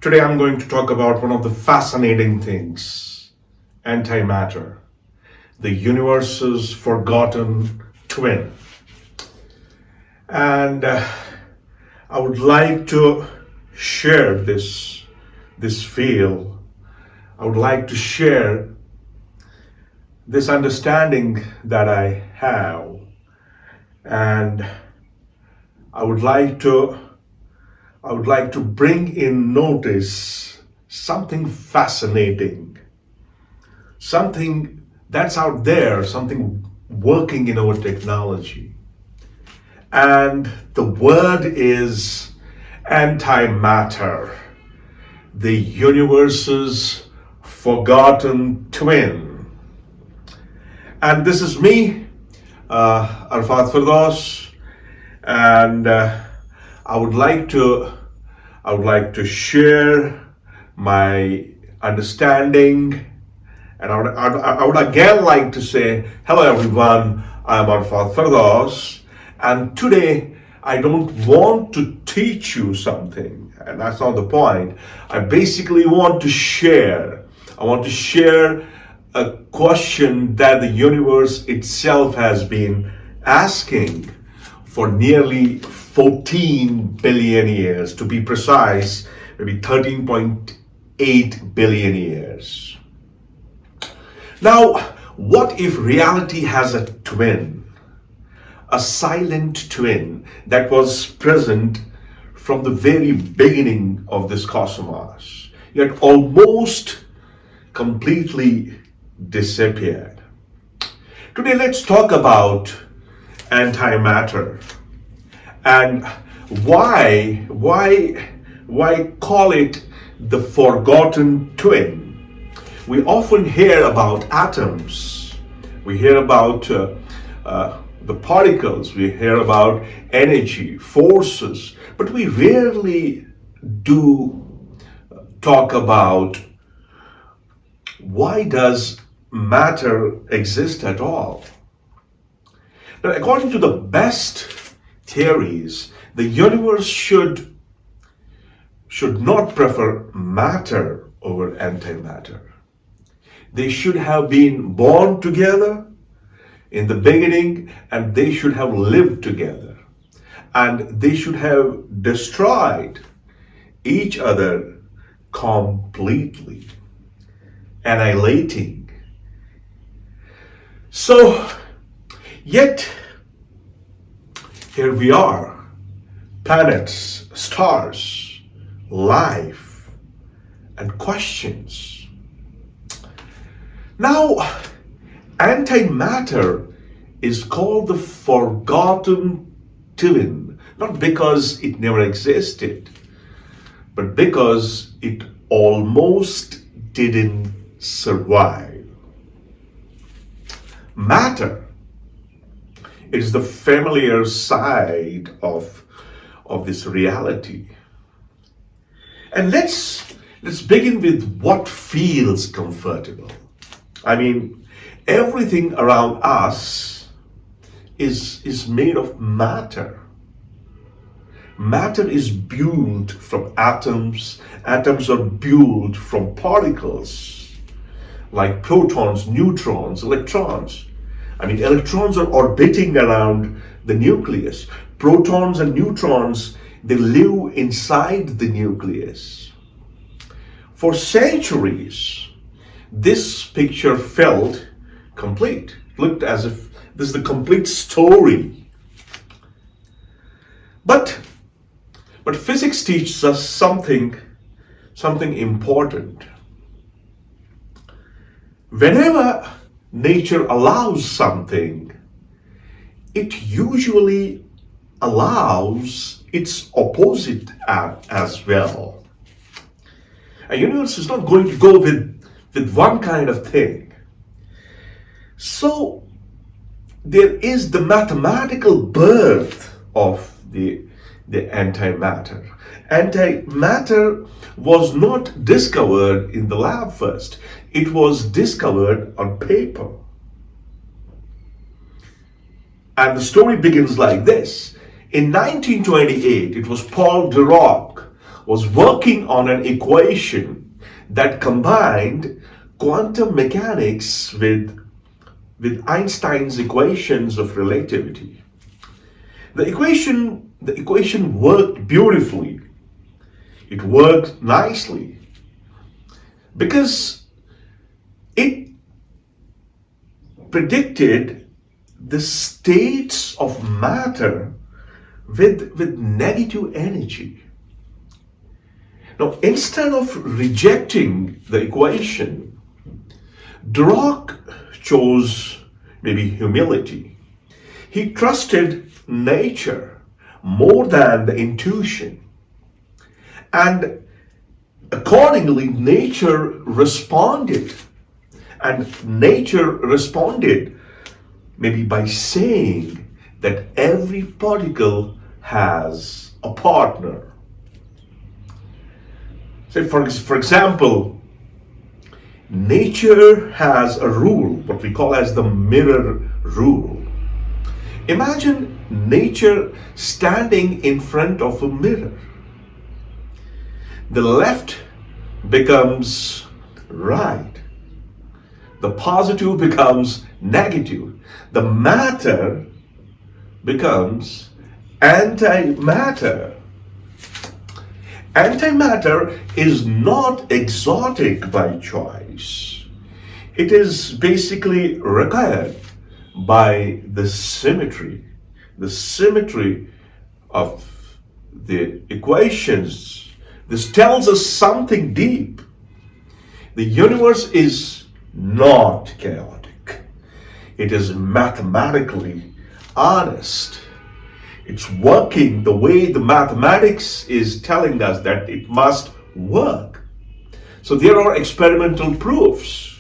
Today I'm going to talk about one of the fascinating things, antimatter, the universe's forgotten twin. And I would like to share this feel. I would like to share this understanding that I have, and I would like to bring in notice something fascinating, something that's out there, something working in our technology. And the word is antimatter, the universe's forgotten twin. And this is me, Arfat Firdaus, and I would like to share my understanding, and I would again like to say hello everyone. I'm Arfat Firdaus, and today I don't want to teach you something, and that's not the point. I basically want to share. I want to share a question that the universe itself has been asking for nearly 14 billion years, to be precise, maybe 13.8 billion years. Now, what if reality has a twin, a silent twin that was present from the very beginning of this cosmos, yet almost completely disappeared? Today, let's talk about antimatter and why call it the forgotten twin. We often hear about atoms, we hear about the particles, we hear about energy, forces, but we rarely do talk about why does matter exist at all. Now, according to the best theories, the universe should not prefer matter over antimatter. They should have been born together in the beginning, and they should have lived together, and they should have destroyed each other completely, annihilating. So, yet, here we are, planets, stars, life, and questions. Now, antimatter is called the forgotten twin, not because it never existed, but because it almost didn't survive. Matter, it is the familiar side of this reality. And let's begin with what feels comfortable. I mean, everything around us is made of matter. Matter is built from atoms. Atoms are built from particles like protons, neutrons, electrons. I mean, electrons are orbiting around the nucleus. Protons and neutrons, they live inside the nucleus. For centuries, this picture felt complete. It looked as if this is the complete story. But physics teaches us something important. Whenever nature allows something, it usually allows its opposite as well. A universe is not going to go with one kind of thing. So there is the mathematical birth of the antimatter. Antimatter was not discovered in the lab first. It was discovered on paper. And the story begins like this. In 1928, it was Paul Dirac was working on an equation that combined quantum mechanics with Einstein's equations of relativity. The equation worked beautifully. It worked nicely because it predicted the states of matter with negative energy. Now, instead of rejecting the equation, Dirac chose maybe humility. He trusted nature more than the intuition. And accordingly, nature responded. And nature responded maybe by saying that every particle has a partner. Say, for example, nature has a rule, what we call as the mirror rule. Imagine nature standing in front of a mirror. The left becomes right. The positive becomes negative. The matter becomes antimatter. Antimatter is not exotic by choice. It is basically required by the symmetry of the equations. This tells us something deep. The universe is not chaotic. It is mathematically honest. It's working the way the mathematics is telling us that it must work. So there are experimental proofs.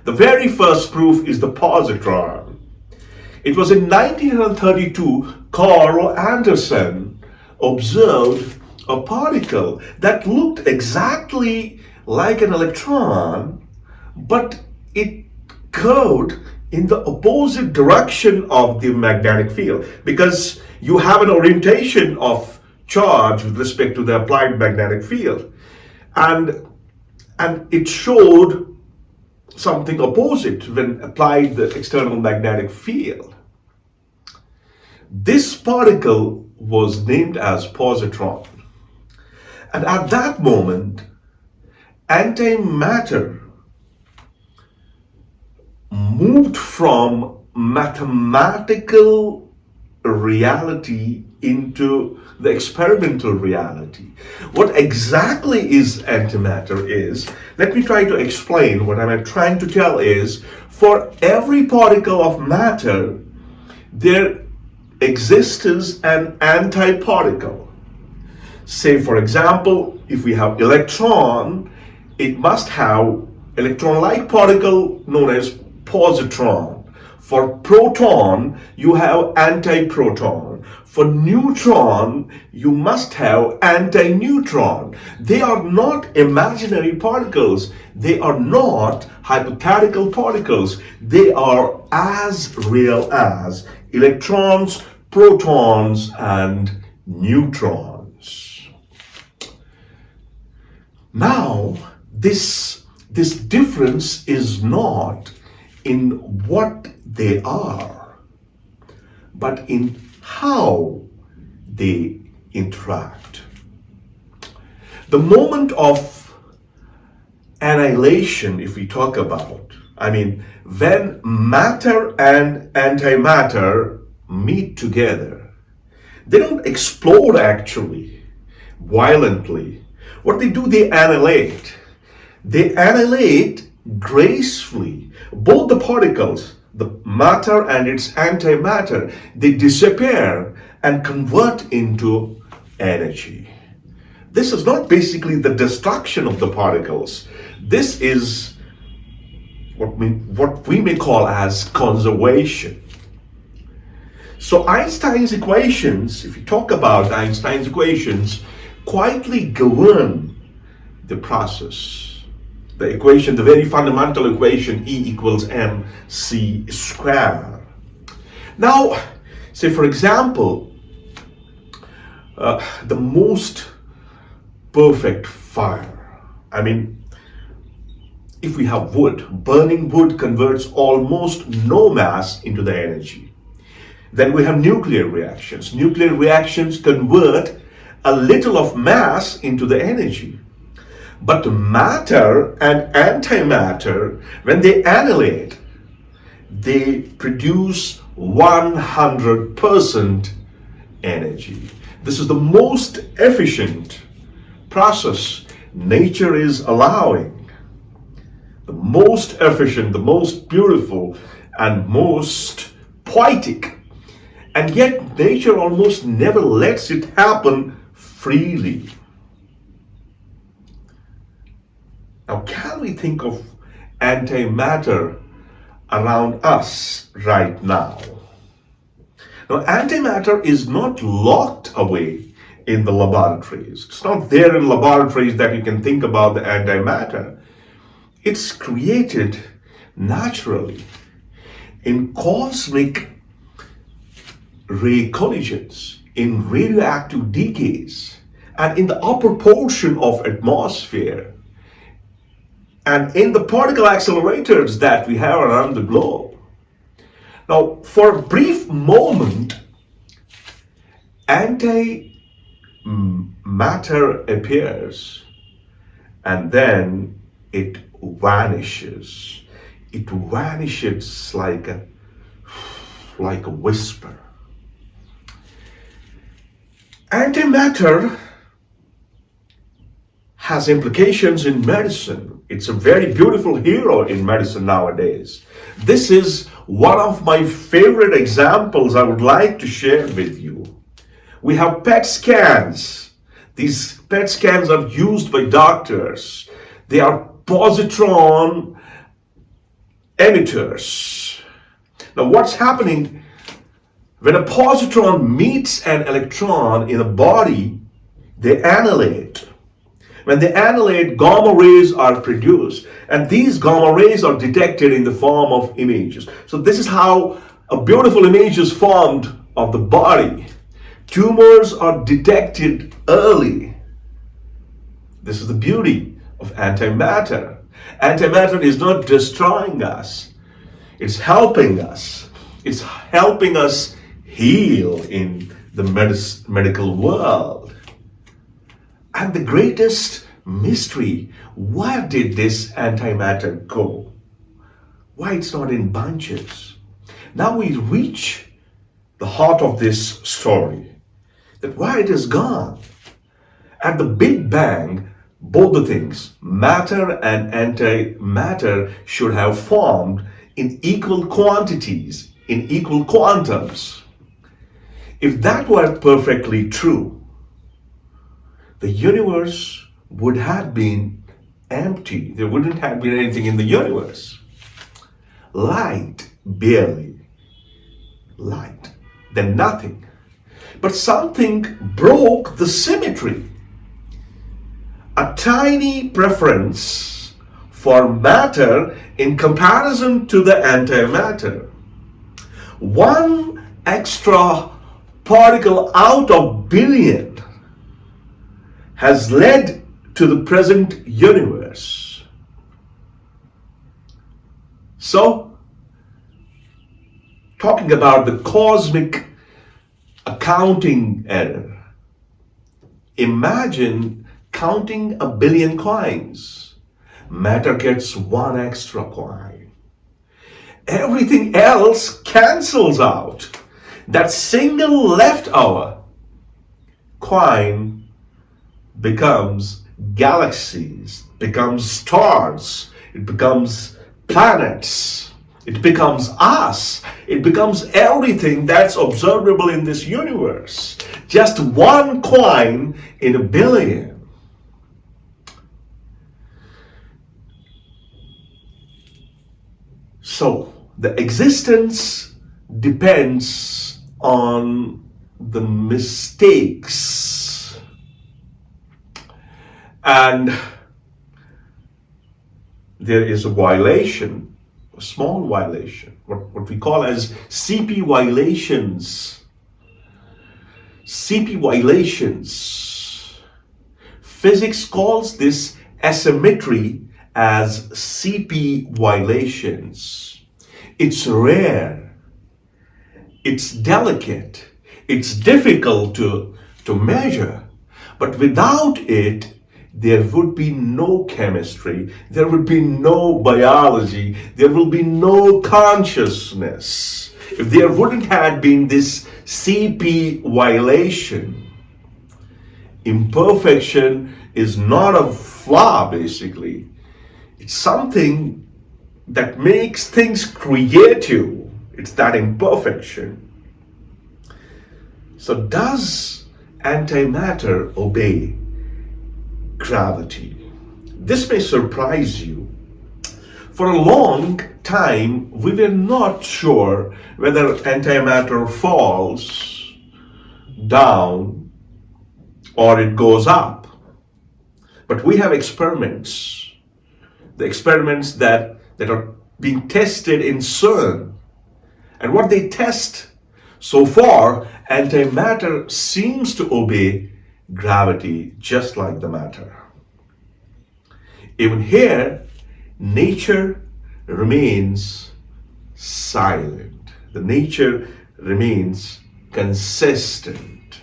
The very first proof is the positron. It was in 1932 Carl Anderson observed a particle that looked exactly like an electron, but it curved in the opposite direction of the magnetic field, because you have an orientation of charge with respect to the applied magnetic field, and it showed something opposite when applied the external magnetic field. This particle was named as positron, and at that moment antimatter moved from mathematical reality into the experimental reality. What exactly is antimatter is, let me try to explain. What I'm trying to tell is, for every particle of matter, there exists an antiparticle. Say, for example, if we have electron, it must have electron-like particle known as positron. For proton, you have antiproton. For neutron, you must have antineutron. They are not imaginary particles. They are not hypothetical particles. They are as real as electrons, protons, and neutrons. Now, this difference is not in what they are, but in how they interact. The moment of annihilation, if we talk about, when matter and antimatter meet together, they don't explode actually violently. What they do, they annihilate. They annihilate gracefully. Both the particles, the matter and its antimatter, they disappear and convert into energy. This is not basically the destruction of the particles. This is what we may call as conservation. So Einstein's equations, if you talk about Einstein's equations, quietly govern the process. The equation, the very fundamental equation, E equals mc squared. Now, say for example, the most perfect fire. I mean, if we have wood, burning wood converts almost no mass into the energy. Then we have nuclear reactions. Nuclear reactions convert a little of mass into the energy. But matter and antimatter, when they annihilate, they produce 100% energy. This is the most efficient process nature is allowing. The most efficient, the most beautiful, and most poetic. And yet nature almost never lets it happen freely. Now, can we think of antimatter around us right now? Now, antimatter is not locked away in the laboratories. It's not there in laboratories that you can think about the antimatter. It's created naturally in cosmic ray collisions, in radioactive decays, and in the upper portion of atmosphere, and in the particle accelerators that we have around the globe. Now, for a brief moment, antimatter appears and then it vanishes. It vanishes like a whisper. Antimatter has implications in medicine. It's a very beautiful hero in medicine nowadays. This is one of my favorite examples I would like to share with you. We have PET scans. These PET scans are used by doctors. They are positron emitters. Now, what's happening when a positron meets an electron in a body? They annihilate. When they annihilate, gamma rays are produced, and these gamma rays are detected in the form of images. So this is how a beautiful image is formed of the body. Tumors are detected early. This is the beauty of antimatter. Antimatter is not destroying us. It's helping us. It's helping us heal in the medical world. And the greatest mystery, where did this antimatter go? Why it's not in bunches? Now we reach the heart of this story, that why it is gone. At the Big Bang, both the things, matter and antimatter, should have formed in equal quantities, in equal quantums. If that were perfectly true, the universe would have been empty. There wouldn't have been anything in the universe. Light, barely. Light, then nothing. But something broke the symmetry. A tiny preference for matter in comparison to the antimatter. One extra particle out of billion has led to the present universe. So, talking about the cosmic accounting error, imagine counting a billion coins. Matter gets one extra coin. Everything else cancels out. That single leftover coin becomes galaxies, becomes stars, it becomes planets, it becomes us, it becomes everything that's observable in this universe. Just one coin in a billion. So the existence depends on the mistakes. And there is a violation, a small violation, what we call as CP violations. CP violations Physics calls this asymmetry as CP violations. It's rare, it's delicate, it's difficult to measure, but without it, there would be no chemistry, there would be no biology, there will be no consciousness. If there wouldn't have been this CP violation, imperfection is not a flaw, basically. It's something that makes things creative. It's that imperfection. So does antimatter obey gravity? This may surprise you. For a long time, we were not sure whether antimatter falls down or it goes up. But we have experiments, the experiments that are being tested in CERN. And what they test so far, antimatter seems to obey gravity just like the matter. Even here, nature remains silent. The nature remains consistent.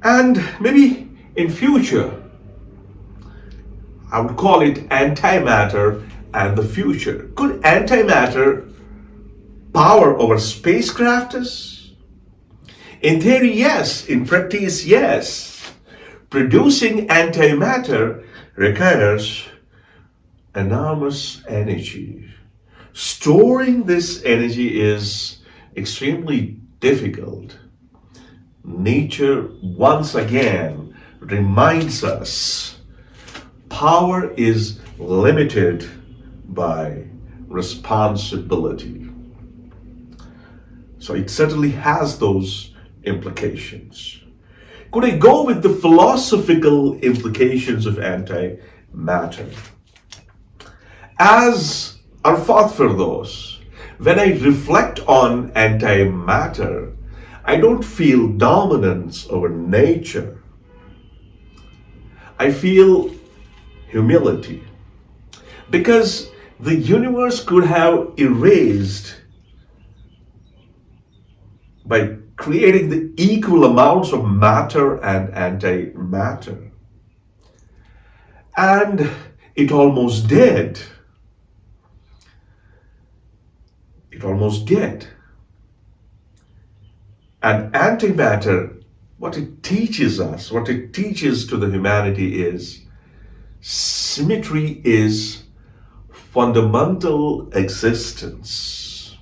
And maybe in future, I would call it antimatter and the future. Could antimatter power over spacecrafts? In theory, yes. In practice, yes. Producing antimatter requires enormous energy. Storing this energy is extremely difficult. Nature once again reminds us power is limited by responsibility. So it certainly has those implications. Could I go with the philosophical implications of antimatter? As our those, when I reflect on antimatter, I don't feel dominance over nature. I feel humility. Because the universe could have erased by creating the equal amounts of matter and antimatter. And it almost did. It almost did. And antimatter, what it teaches us, what it teaches to the humanity is symmetry is fundamental existence.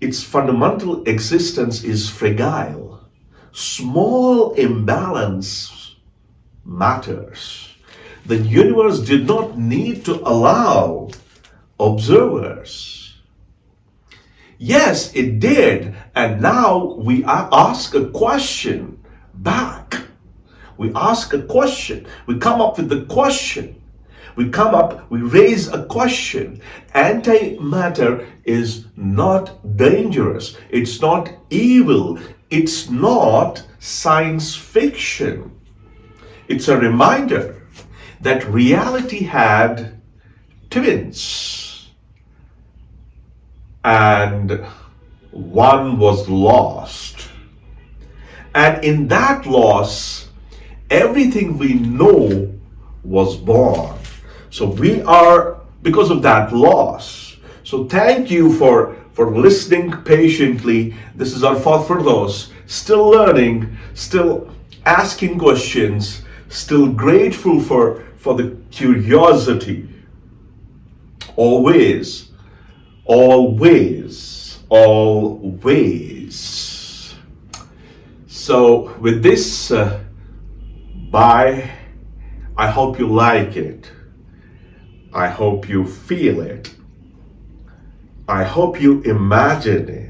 Its fundamental existence is fragile. Small imbalance matters. The universe did not need to allow observers. Yes, it did. And now we ask a question back. We ask a question. We come up with the question. We raise a question. Antimatter is not dangerous. It's not evil. It's not science fiction. It's a reminder that reality had twins and one was lost. And in that loss, everything we know was born. So we are, because of that loss. So thank you for listening patiently. This is our for those still learning, still asking questions, still grateful for the curiosity. Always, always, always. So with this, bye. I hope you like it. I hope you feel it. I hope you imagine it.